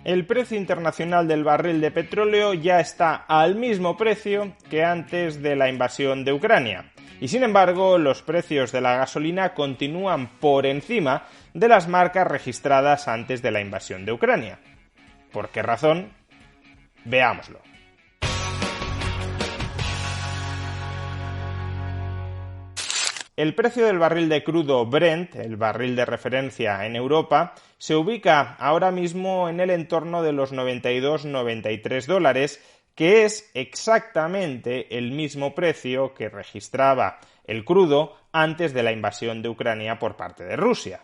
El precio internacional del barril de petróleo ya está al mismo precio que antes de la invasión de Ucrania. Y sin embargo, los precios de la gasolina continúan por encima de las marcas registradas antes de la invasión de Ucrania. ¿Por qué razón? Veámoslo. El precio del barril de crudo Brent, el barril de referencia en Europa, se ubica ahora mismo en el entorno de los 92-93 dólares, que es exactamente el mismo precio que registraba el crudo antes de la invasión de Ucrania por parte de Rusia.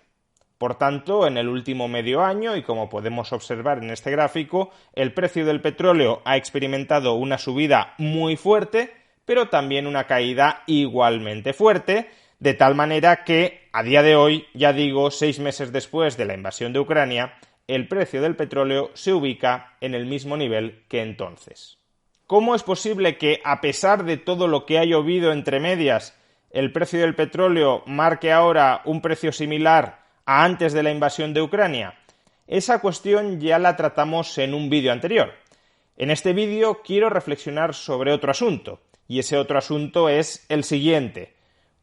Por tanto, en el último medio año, y como podemos observar en este gráfico, el precio del petróleo ha experimentado una subida muy fuerte, pero también una caída igualmente fuerte, de tal manera que, a día de hoy, ya digo, 6 meses después de la invasión de Ucrania, el precio del petróleo se ubica en el mismo nivel que entonces. ¿Cómo es posible que, a pesar de todo lo que ha llovido entre medias, el precio del petróleo marque ahora un precio similar a antes de la invasión de Ucrania? Esa cuestión ya la tratamos en un vídeo anterior. En este vídeo quiero reflexionar sobre otro asunto, y ese otro asunto es el siguiente.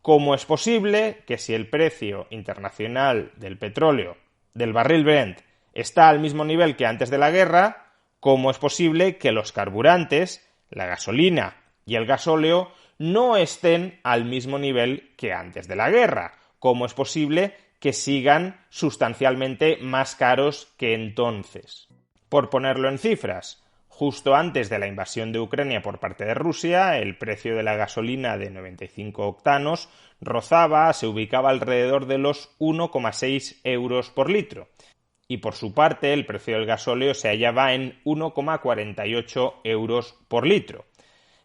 ¿Cómo es posible que si el precio internacional del petróleo, del barril Brent, está al mismo nivel que antes de la guerra, cómo es posible que los carburantes, la gasolina y el gasóleo no estén al mismo nivel que antes de la guerra? ¿Cómo es posible que sigan sustancialmente más caros que entonces? Por ponerlo en cifras, justo antes de la invasión de Ucrania por parte de Rusia, el precio de la gasolina de 95 octanos se ubicaba alrededor de los 1,6 euros por litro. Y por su parte, el precio del gasóleo se hallaba en 1,48 euros por litro.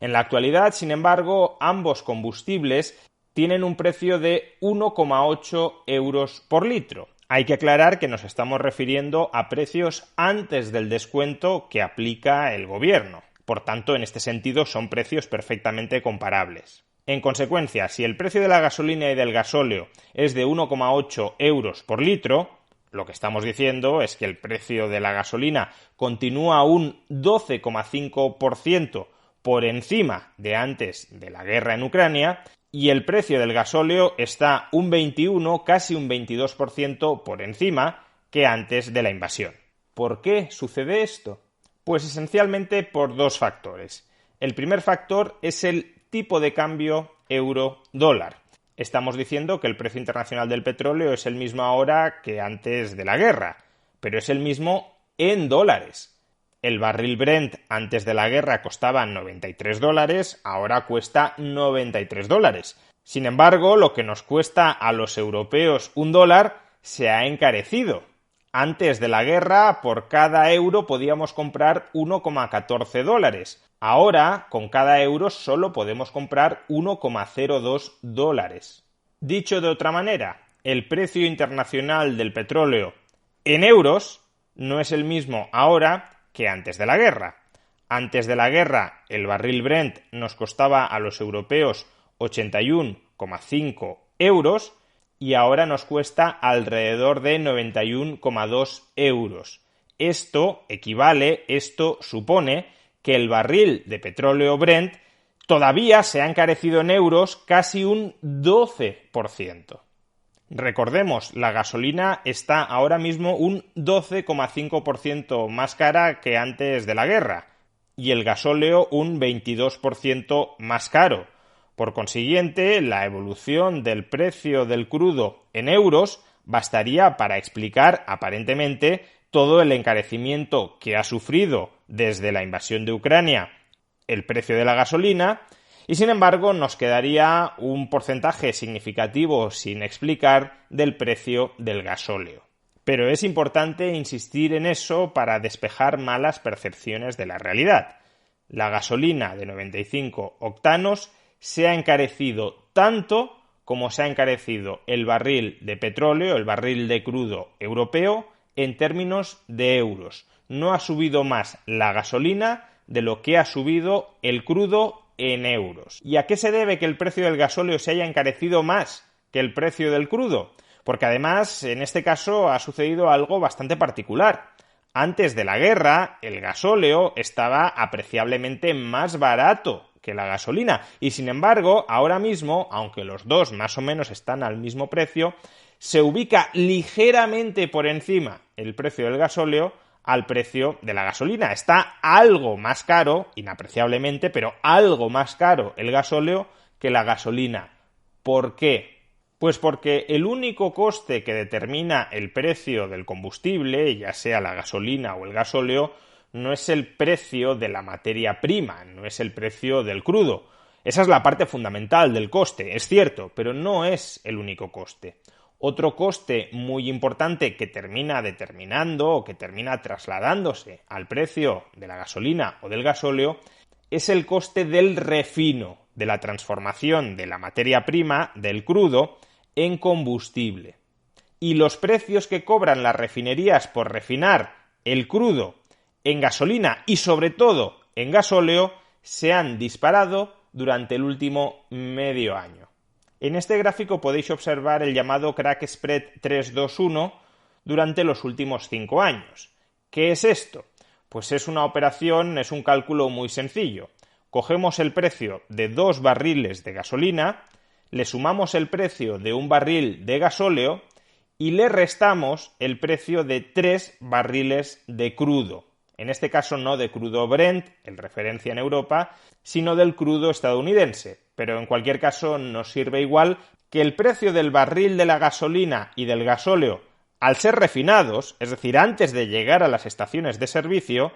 En la actualidad, sin embargo, ambos combustibles tienen un precio de 1,8 euros por litro. Hay que aclarar que nos estamos refiriendo a precios antes del descuento que aplica el gobierno. Por tanto, en este sentido, son precios perfectamente comparables. En consecuencia, si el precio de la gasolina y del gasóleo es de 1,8 euros por litro, lo que estamos diciendo es que el precio de la gasolina continúa un 12,5% por encima de antes de la guerra en Ucrania, y el precio del gasóleo está un 21, casi un 22% por encima que antes de la invasión. ¿Por qué sucede esto? Pues esencialmente por dos factores. El primer factor es el tipo de cambio euro-dólar. Estamos diciendo que el precio internacional del petróleo es el mismo ahora que antes de la guerra, pero es el mismo en dólares. El barril Brent antes de la guerra costaba 93 dólares, ahora cuesta 93 dólares. Sin embargo, lo que nos cuesta a los europeos $1 se ha encarecido. Antes de la guerra, por cada euro podíamos comprar 1,14 dólares. Ahora, con cada euro solo podemos comprar 1,02 dólares. Dicho de otra manera, el precio internacional del petróleo en euros no es el mismo ahora que antes de la guerra. Antes de la guerra, el barril Brent nos costaba a los europeos 81,5 euros y ahora nos cuesta alrededor de 91,2 euros. Esto supone que el barril de petróleo Brent todavía se ha encarecido en euros casi un 12%. Recordemos, la gasolina está ahora mismo un 12,5% más cara que antes de la guerra y el gasóleo un 22% más caro. Por consiguiente, la evolución del precio del crudo en euros bastaría para explicar, aparentemente, todo el encarecimiento que ha sufrido desde la invasión de Ucrania el precio de la gasolina. Y sin embargo nos quedaría un porcentaje significativo sin explicar del precio del gasóleo. Pero es importante insistir en eso para despejar malas percepciones de la realidad. La gasolina de 95 octanos se ha encarecido tanto como se ha encarecido el barril de petróleo, el barril de crudo europeo, en términos de euros. No ha subido más la gasolina de lo que ha subido el crudo en euros. ¿Y a qué se debe que el precio del gasóleo se haya encarecido más que el precio del crudo? Porque además, en este caso, ha sucedido algo bastante particular. Antes de la guerra, el gasóleo estaba apreciablemente más barato que la gasolina y, sin embargo, ahora mismo, aunque los dos más o menos están al mismo precio, se ubica ligeramente por encima el precio del gasóleo al precio de la gasolina. Está algo más caro, inapreciablemente, pero algo más caro el gasóleo que la gasolina. ¿Por qué? Pues porque el único coste que determina el precio del combustible, ya sea la gasolina o el gasóleo, no es el precio de la materia prima, no es el precio del crudo. Esa es la parte fundamental del coste, es cierto, pero no es el único coste. Otro coste muy importante que termina determinando o que termina trasladándose al precio de la gasolina o del gasóleo es el coste del refino, de la transformación de la materia prima, del crudo, en combustible. Y los precios que cobran las refinerías por refinar el crudo en gasolina y sobre todo en gasóleo se han disparado durante el último medio año. En este gráfico podéis observar el llamado crack spread 321 durante los últimos 5 años. ¿Qué es esto? Pues es una operación, es un cálculo muy sencillo. Cogemos el precio de 2 barriles de gasolina, le sumamos el precio de un barril de gasóleo y le restamos el precio de 3 barriles de crudo. En este caso no de crudo Brent, el referencia en Europa, sino del crudo estadounidense. Pero en cualquier caso nos sirve igual que el precio del barril de la gasolina y del gasóleo, al ser refinados, es decir, antes de llegar a las estaciones de servicio,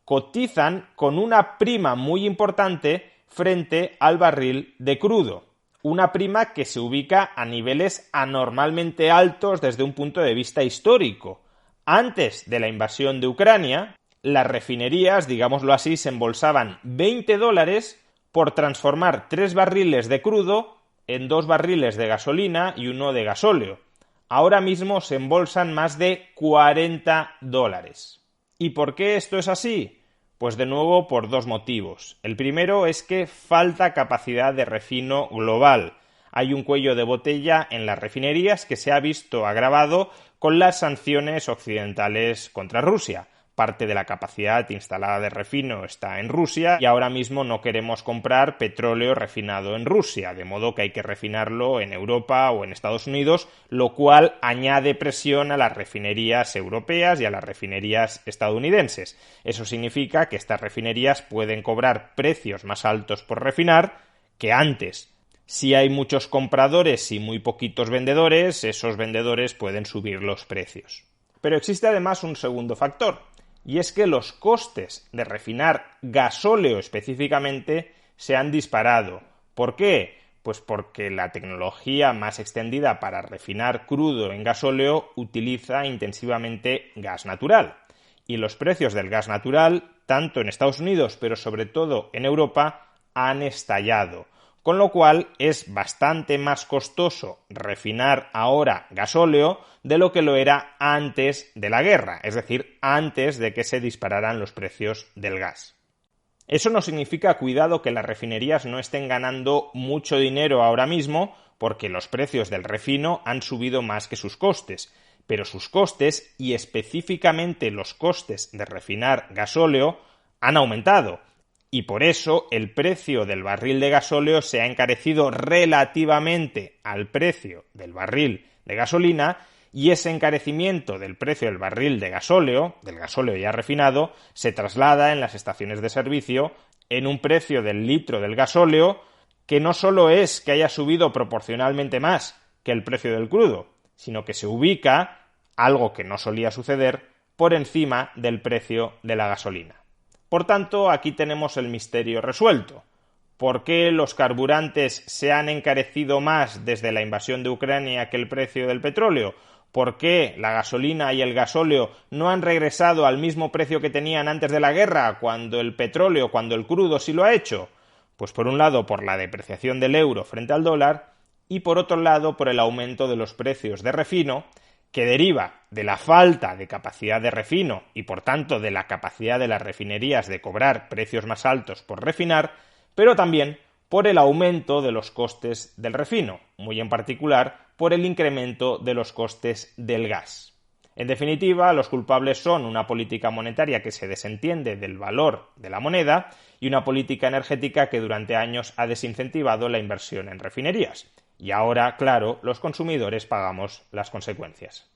cotizan con una prima muy importante frente al barril de crudo. Una prima que se ubica a niveles anormalmente altos desde un punto de vista histórico. Antes de la invasión de Ucrania, las refinerías, digámoslo así, se embolsaban $20 por transformar 3 barriles de crudo en 2 barriles de gasolina y 1 de gasóleo. Ahora mismo se embolsan más de $40. ¿Y por qué esto es así? Pues de nuevo por 2 motivos. El primero es que falta capacidad de refino global. Hay un cuello de botella en las refinerías que se ha visto agravado con las sanciones occidentales contra Rusia. Parte de la capacidad instalada de refino está en Rusia y ahora mismo no queremos comprar petróleo refinado en Rusia, de modo que hay que refinarlo en Europa o en Estados Unidos, lo cual añade presión a las refinerías europeas y a las refinerías estadounidenses. Eso significa que estas refinerías pueden cobrar precios más altos por refinar que antes. Si hay muchos compradores y muy poquitos vendedores, esos vendedores pueden subir los precios. Pero existe además un segundo factor. Y es que los costes de refinar gasóleo específicamente se han disparado. ¿Por qué? Pues porque la tecnología más extendida para refinar crudo en gasóleo utiliza intensivamente gas natural. Y los precios del gas natural, tanto en Estados Unidos pero sobre todo en Europa, han estallado. Con lo cual es bastante más costoso refinar ahora gasóleo de lo que lo era antes de la guerra, es decir, antes de que se dispararan los precios del gas. Eso no significa, cuidado, que las refinerías no estén ganando mucho dinero ahora mismo, porque los precios del refino han subido más que sus costes, pero sus costes, y específicamente los costes de refinar gasóleo, han aumentado. Y por eso el precio del barril de gasóleo se ha encarecido relativamente al precio del barril de gasolina, y ese encarecimiento del precio del barril de gasóleo, del gasóleo ya refinado, se traslada en las estaciones de servicio en un precio del litro del gasóleo que no solo es que haya subido proporcionalmente más que el precio del crudo, sino que se ubica, algo que no solía suceder, por encima del precio de la gasolina. Por tanto, aquí tenemos el misterio resuelto. ¿Por qué los carburantes se han encarecido más desde la invasión de Ucrania que el precio del petróleo? ¿Por qué la gasolina y el gasóleo no han regresado al mismo precio que tenían antes de la guerra, cuando el petróleo, cuando el crudo sí lo ha hecho? Pues por un lado por la depreciación del euro frente al dólar y por otro lado por el aumento de los precios de refino, que deriva de la falta de capacidad de refino y por tanto de la capacidad de las refinerías de cobrar precios más altos por refinar, pero también por el aumento de los costes del refino, muy en particular por el incremento de los costes del gas. En definitiva, los culpables son una política monetaria que se desentiende del valor de la moneda y una política energética que durante años ha desincentivado la inversión en refinerías. Y ahora, claro, los consumidores pagamos las consecuencias.